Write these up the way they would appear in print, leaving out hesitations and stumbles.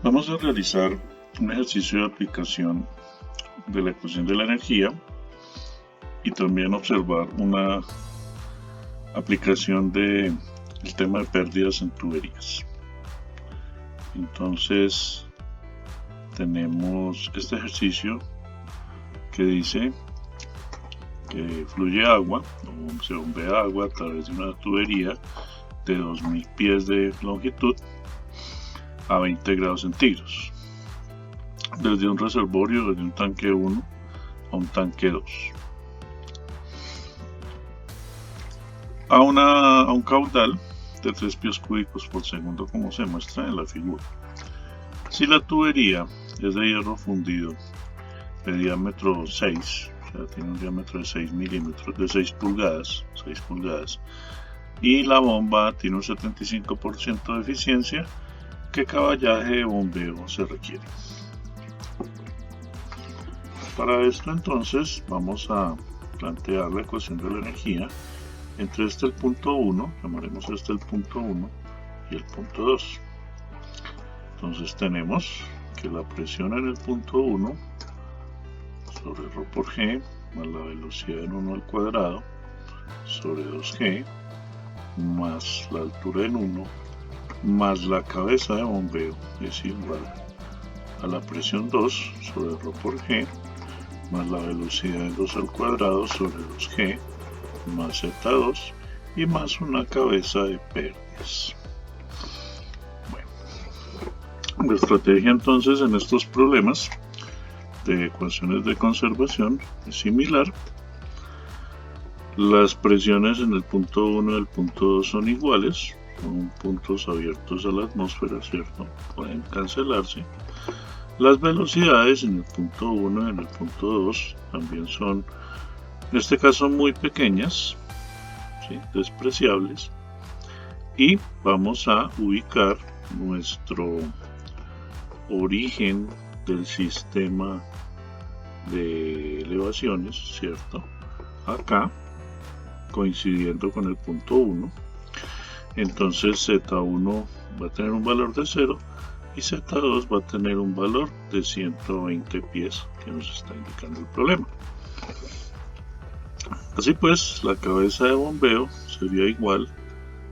Vamos a realizar un ejercicio de aplicación de la ecuación de la energía y también observar una aplicación del tema de pérdidas en tuberías. Entonces tenemos este ejercicio que dice que fluye agua o se bombea agua a través de una tubería de 2000 pies de longitud a 20 grados centígrados desde un reservorio, desde un tanque 1 a un tanque 2 a un caudal de 3 pies cúbicos por segundo, como se muestra en la figura. Si la tubería es de hierro fundido de diámetro 6, o sea, tiene un diámetro de 6 milímetros, de 6 pulgadas, y la bomba tiene un 75% de eficiencia, ¿qué caballaje de bombeo se requiere? Para esto entonces vamos a plantear la ecuación de la energía entre el punto 1, llamaremos el punto 1 y el punto 2. Entonces tenemos que la presión en el punto 1 sobre ρ por g más la velocidad en 1 al cuadrado sobre 2g más la altura en 1 más la cabeza de bombeo es igual a la presión 2 sobre ρ por g más la velocidad en 2 al cuadrado sobre 2g más z2 y más una cabeza de pérdidas. Bueno, la estrategia entonces en estos problemas de ecuaciones de conservación es similar. Las presiones en el punto 1 y el punto 2 son iguales, son puntos abiertos a la atmósfera, ¿cierto? Pueden cancelarse. Las velocidades en el punto 1 y en el punto 2 también son, en este caso, muy pequeñas, ¿sí? Despreciables. Y vamos a ubicar nuestro origen del sistema de elevaciones, ¿cierto? Acá, coincidiendo con el punto 1. Entonces Z1 va a tener un valor de 0 y Z2 va a tener un valor de 120 pies que nos está indicando el problema. Así pues, la cabeza de bombeo sería igual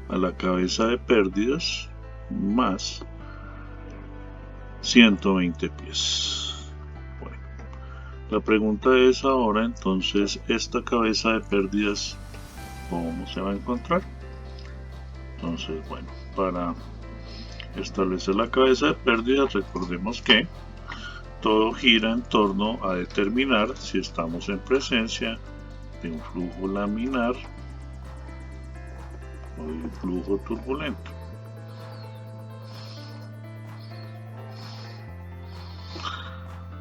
a la cabeza de pérdidas más 120 pies. Bueno, la pregunta es ahora entonces, esta cabeza de pérdidas, ¿cómo se va a encontrar? Entonces, bueno, para establecer la cabeza de pérdidas, recordemos que todo gira en torno a determinar si estamos en presencia de un flujo laminar o de un flujo turbulento.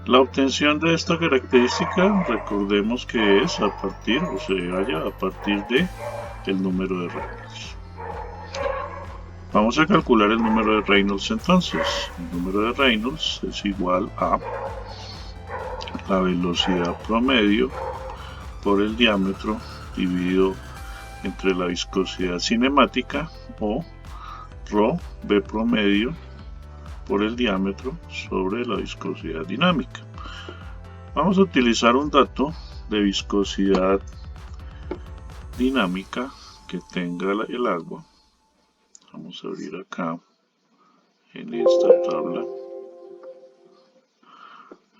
La obtención de esta característica, recordemos que es a partir, o se halla a partir de el número de Reynolds. Vamos a calcular el número de Reynolds entonces. El número de Reynolds es igual a la velocidad promedio por el diámetro dividido entre la viscosidad cinemática o ρ promedio por el diámetro sobre la viscosidad dinámica. Vamos a utilizar un dato de viscosidad dinámica que tenga el agua. Vamos a abrir acá en esta tabla.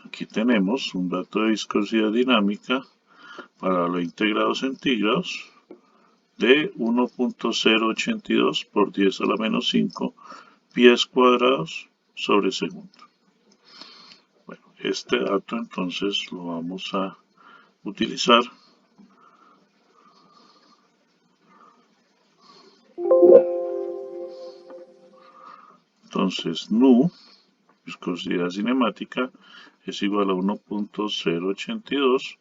Aquí tenemos un dato de viscosidad dinámica para 20 grados centígrados de 1.082 por 10 a la menos 5 pies cuadrados sobre segundo. Bueno, este dato entonces lo vamos a utilizar entonces nu, viscosidad cinemática, es igual a 1.082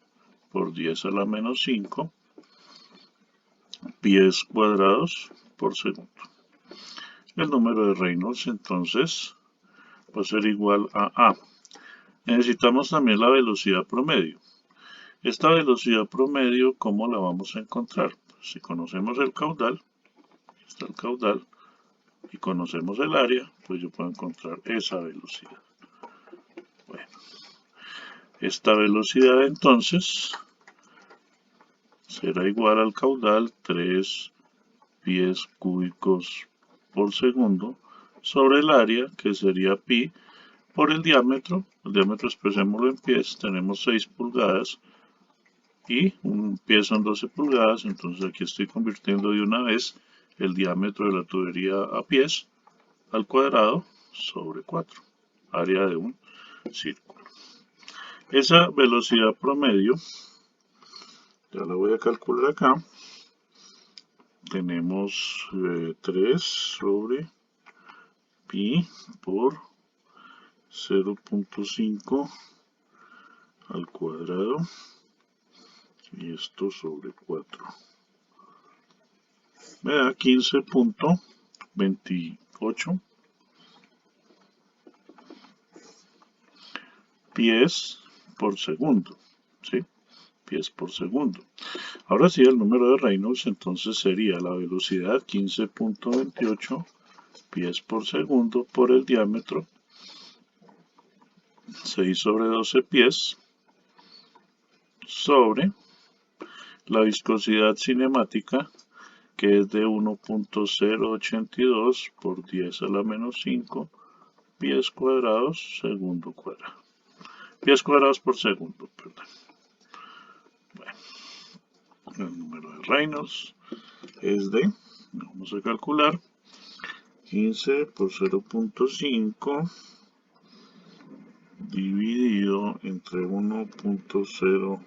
por 10 a la menos 5 pies cuadrados por segundo. El número de Reynolds entonces va a ser igual a Necesitamos también la velocidad promedio. Esta velocidad promedio, ¿cómo la vamos a encontrar? Pues si conocemos el caudal, está el caudal, y conocemos el área, pues yo puedo encontrar esa velocidad. Bueno, esta velocidad entonces será igual al caudal 3 pies cúbicos por segundo sobre el área, que sería pi, por el diámetro expresémoslo en pies, tenemos 6 pulgadas y un pie son 12 pulgadas, entonces aquí estoy convirtiendo de una vez el diámetro de la tubería a pies al cuadrado sobre 4, área de un círculo. Esa velocidad promedio, ya la voy a calcular acá, tenemos 3 sobre pi por 0.5 al cuadrado y esto sobre 4. Me da 15.28 pies por segundo, ¿sí? Pies por segundo. Ahora sí, el número de Reynolds entonces sería la velocidad 15.28 pies por segundo por el diámetro 6 sobre 12 pies sobre la viscosidad cinemática, que es de 1.082 por 10 a la menos 5 pies cuadrados segundo cuadrado. Pies cuadrados por segundo, perdón. Bueno, el número de Reynolds es de, vamos a calcular, 15 por 0.5 dividido entre 1.0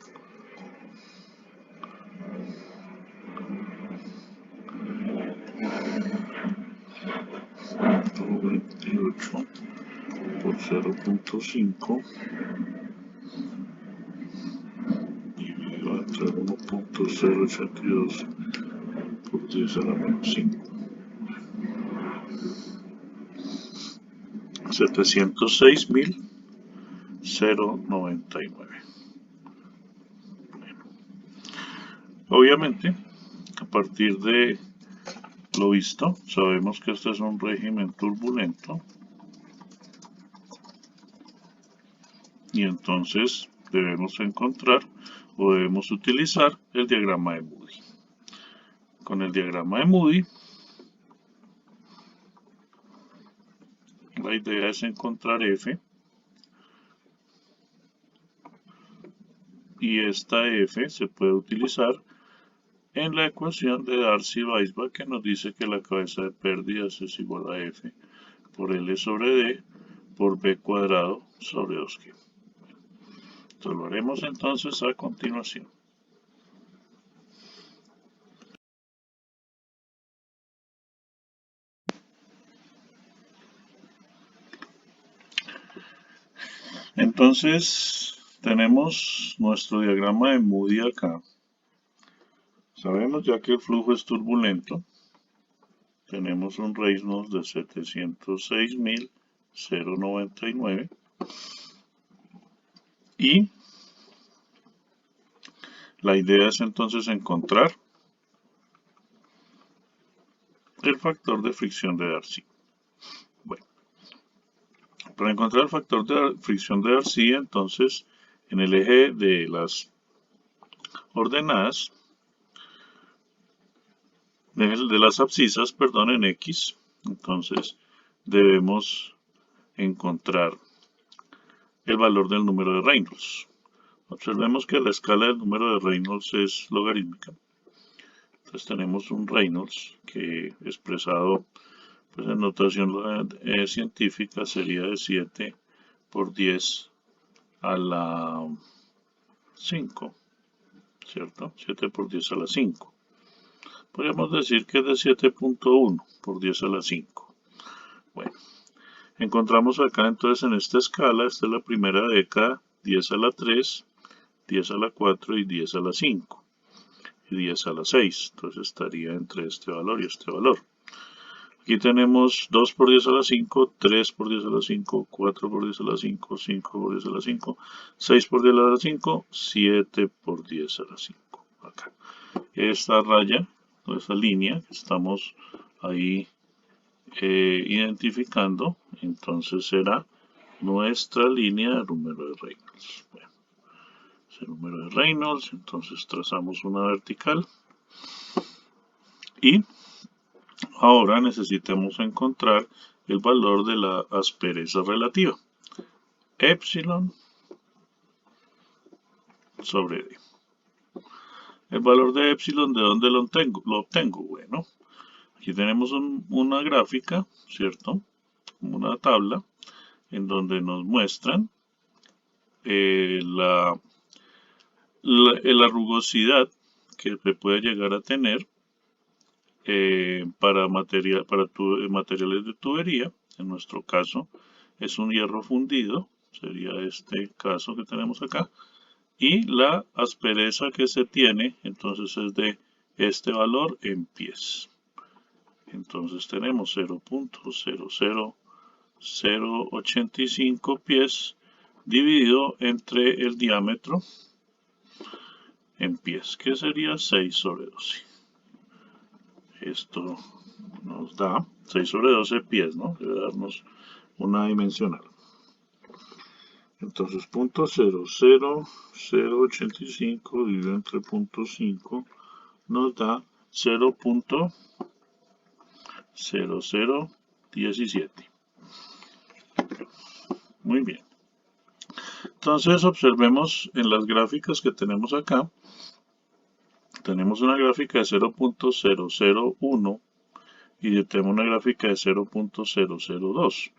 28 por 0.5 dividido entre 1.082 por 10 a la menos 5. 706.099. Obviamente, a partir de lo visto, sabemos que este es un régimen turbulento y entonces debemos encontrar o debemos utilizar el diagrama de Moody. Con el diagrama de Moody, la idea es encontrar F y esta F se puede utilizar en la ecuación de Darcy-Weisbach, que nos dice que la cabeza de pérdidas es igual a F por L sobre D por B cuadrado sobre 2G. Esto lo haremos entonces a continuación. Entonces tenemos nuestro diagrama de Moody acá. Sabemos ya que el flujo es turbulento. Tenemos un Reynolds de 706.099 y la idea es entonces encontrar el factor de fricción de Darcy. Bueno, para encontrar el factor de fricción de Darcy, entonces en el eje de las ordenadas, de las abscisas, perdón, en X, entonces debemos encontrar el valor del número de Reynolds. Observemos que la escala del número de Reynolds es logarítmica. Entonces tenemos un Reynolds que expresado pues, en notación científica sería de 7 por 10 a la 5, ¿cierto? 7 por 10 a la 5. Podríamos decir que es de 7.1 por 10 a la 5. Bueno, encontramos acá entonces en esta escala, esta es la primera década, 10 a la 3, 10 a la 4 y 10 a la 5. Y 10 a la 6, entonces estaría entre este valor y este valor. Aquí tenemos 2 por 10 a la 5, 3 por 10 a la 5, 4 por 10 a la 5, 5 por 10 a la 5, 6 por 10 a la 5, 7 por 10 a la 5. Acá. Esta raya, esta línea que estamos ahí identificando, entonces será nuestra línea de número de Reynolds. Bueno, ese número de Reynolds, entonces trazamos una vertical y ahora necesitamos encontrar el valor de la aspereza relativa. Epsilon sobre D. El valor de epsilon, ¿de dónde lo obtengo? Bueno, aquí tenemos una gráfica, ¿cierto? Una tabla en donde nos muestran la rugosidad que se puede llegar a tener para materiales de tubería. En nuestro caso es un hierro fundido, sería este caso que tenemos acá, y la aspereza que se tiene entonces es de este valor en pies. Entonces tenemos 0.00085 pies dividido entre el diámetro en pies, que sería 6 sobre 12. Esto nos da 6 sobre 12 pies, ¿no? Debe darnos una dimensional. Entonces, 0.00085 dividido entre 0.5 nos da 0.0017. Muy bien. Entonces, observemos en las gráficas que tenemos acá. Tenemos una gráfica de 0.001 y tenemos una gráfica de 0.002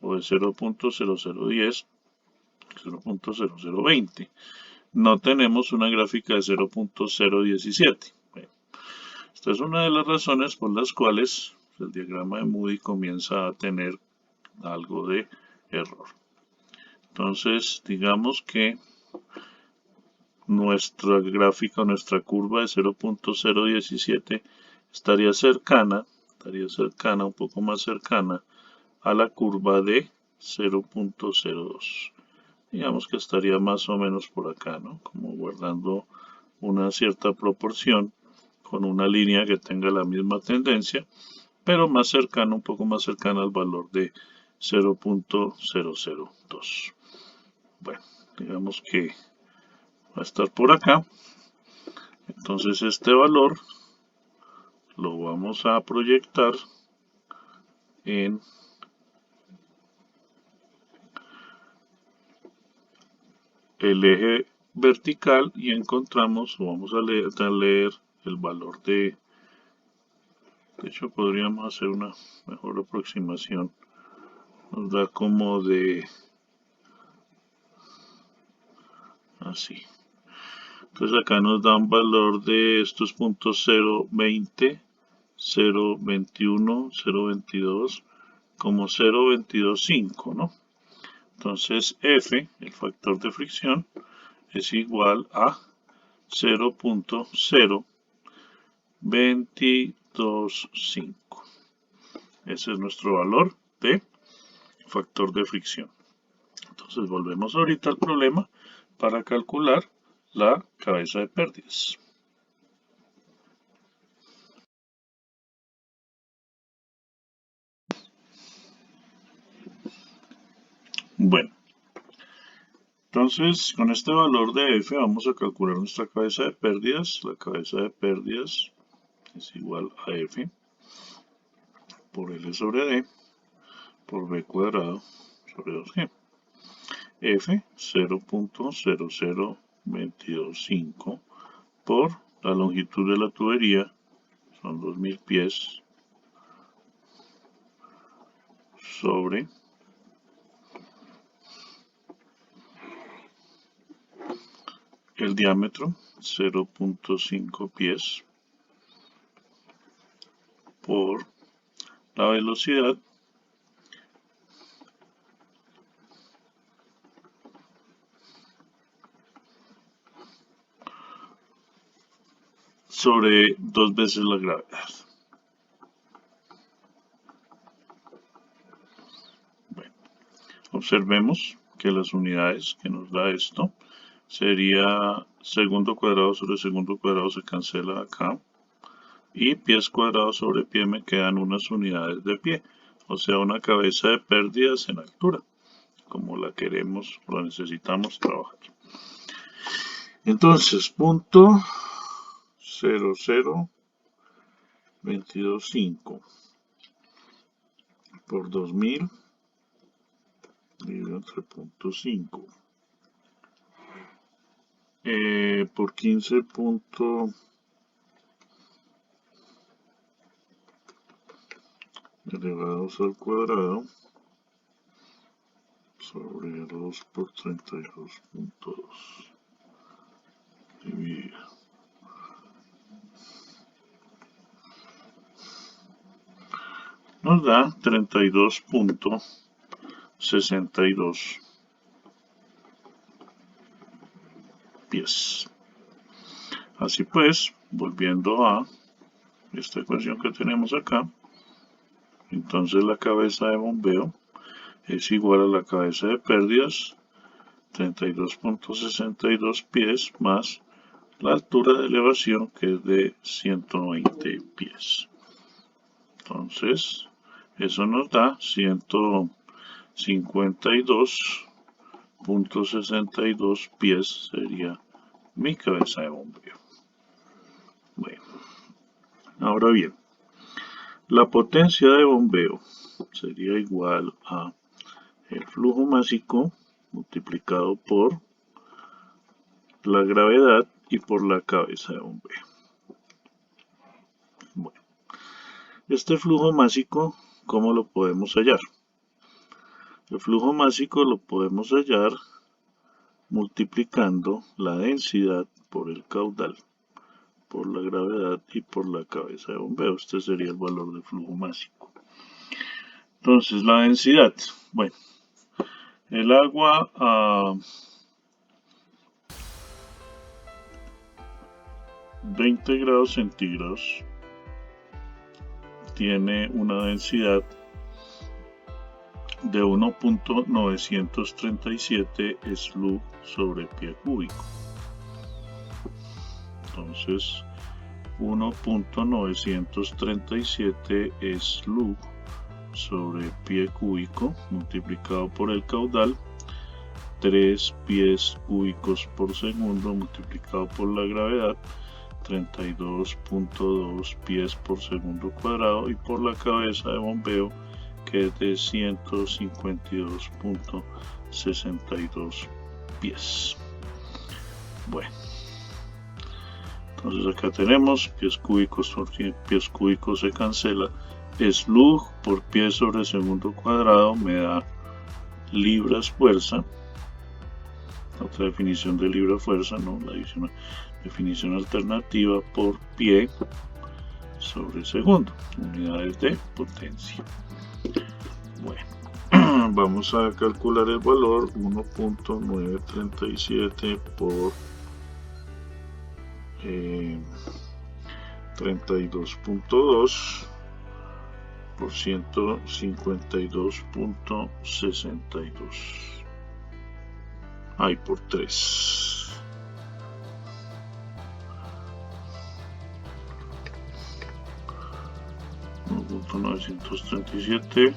o de 0.0010, 0.0020. No tenemos una gráfica de 0.017. Bueno, esta es una de las razones por las cuales el diagrama de Moody comienza a tener algo de error. Entonces, digamos que nuestra gráfica, nuestra curva de 0.017 estaría cercana, un poco más cercana a la curva de 0.02. Digamos que estaría más o menos por acá, ¿no? Como guardando una cierta proporción con una línea que tenga la misma tendencia, pero más cercana, un poco más cercana al valor de 0.002. Bueno, digamos que va a estar por acá. Entonces este valor lo vamos a proyectar en el eje vertical y encontramos, o vamos a leer el valor de hecho podríamos hacer una mejor aproximación, nos da como de así. Entonces acá nos da un valor de estos puntos 0.20, 0.21, 0.22, como 0.225, ¿no? Entonces F, el factor de fricción, es igual a 0.0225. Ese es nuestro valor de factor de fricción. Entonces volvemos ahorita al problema para calcular la cabeza de pérdidas. Bueno, entonces con este valor de F vamos a calcular nuestra cabeza de pérdidas. La cabeza de pérdidas es igual a F por L sobre D por B cuadrado sobre 2G. F 0.00225 por la longitud de la tubería, son 2000 pies, sobre el diámetro, 0.5 pies, por la velocidad, sobre 2 veces la gravedad. Bueno, observemos que las unidades que nos da esto sería segundo cuadrado sobre segundo cuadrado, se cancela acá, y pies cuadrados sobre pie me quedan unas unidades de pie. o sea, una cabeza de pérdidas en altura, como la queremos o la necesitamos trabajar. Entonces, punto 0,0225 por 2000 dividido entre punto 5 por 15 elevados al cuadrado sobre 2 por 32.2 dividido. Nos da 32.62 pies. Así pues, volviendo a esta ecuación que tenemos acá, entonces la cabeza de bombeo es igual a la cabeza de pérdidas, 32.62 pies, más la altura de elevación, que es de 120 pies. Entonces, eso nos da 152.62 pies, sería mi cabeza de bombeo. Bueno, ahora bien, la potencia de bombeo sería igual a el flujo másico multiplicado por la gravedad y por la cabeza de bombeo. Bueno, este flujo másico, ¿cómo lo podemos hallar? El flujo másico lo podemos hallar multiplicando la densidad por el caudal, por la gravedad y por la cabeza de bombeo. Este sería el valor del flujo másico. Entonces, la densidad. Bueno, el agua a 20 grados centígrados tiene una densidad de 1.937 slug sobre pie cúbico. Entonces, 1.937 slug sobre pie cúbico multiplicado por el caudal, 3 pies cúbicos por segundo multiplicado por la gravedad, 32.2 pies por segundo cuadrado, y por la cabeza de bombeo, que es de 152.62 pies. Bueno, entonces acá tenemos pies cúbicos, porque pies cúbicos se cancela. Slug por pie sobre segundo cuadrado me da libras fuerza. Otra definición de libra fuerza, no la definición alternativa, por pie sobre segundo, unidades de potencia. Bueno, vamos a calcular el valor. 1.937 por 32.2 por 152.62. Ay, por 3. $1.937,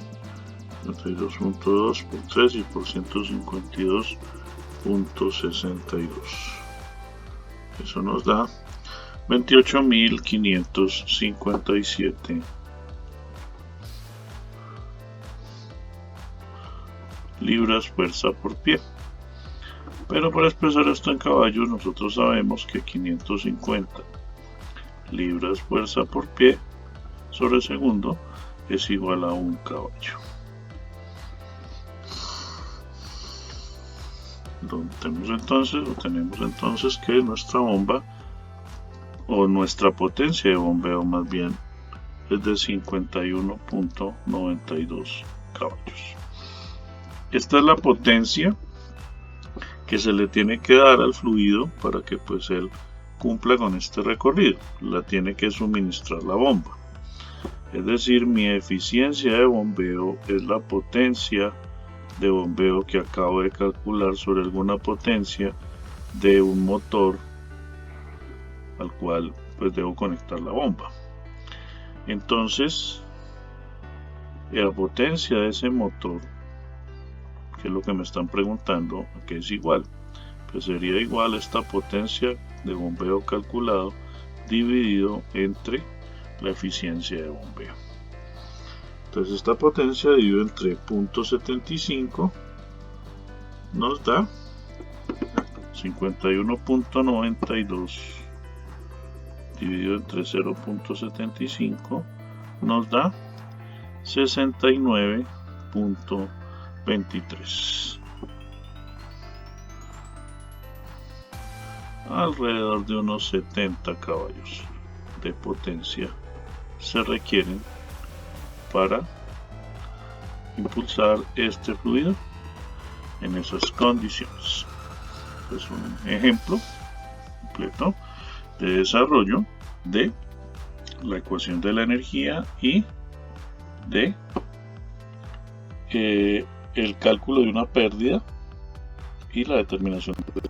32.2 por 3 y por 152.62. Eso nos da 28.557 libras fuerza por pie. Pero para expresar esto en caballos, nosotros sabemos que 550 libras fuerza por pie sobre segundo es igual a un caballo. Tenemos entonces que nuestra bomba, o nuestra potencia de bombeo más bien, es de 51.92 caballos. Esta es la potencia que se le tiene que dar al fluido para que pues él cumpla con este recorrido. La tiene que suministrar la bomba. Es decir, mi eficiencia de bombeo es la potencia de bombeo que acabo de calcular sobre alguna potencia de un motor al cual pues debo conectar la bomba. Entonces, Y la potencia de ese motor, que es lo que me están preguntando, que es igual, pues sería igual a esta potencia de bombeo calculado dividido entre la eficiencia de bombeo. Entonces esta potencia dividido entre 0.75 nos da 51.92 dividido entre 0.75 nos da 69.23. Alrededor de unos 70 caballos de potencia se requieren para impulsar este fluido en esas condiciones. Es un ejemplo completo de desarrollo de la ecuación de la energía y de el cálculo de una pérdida y la determinación de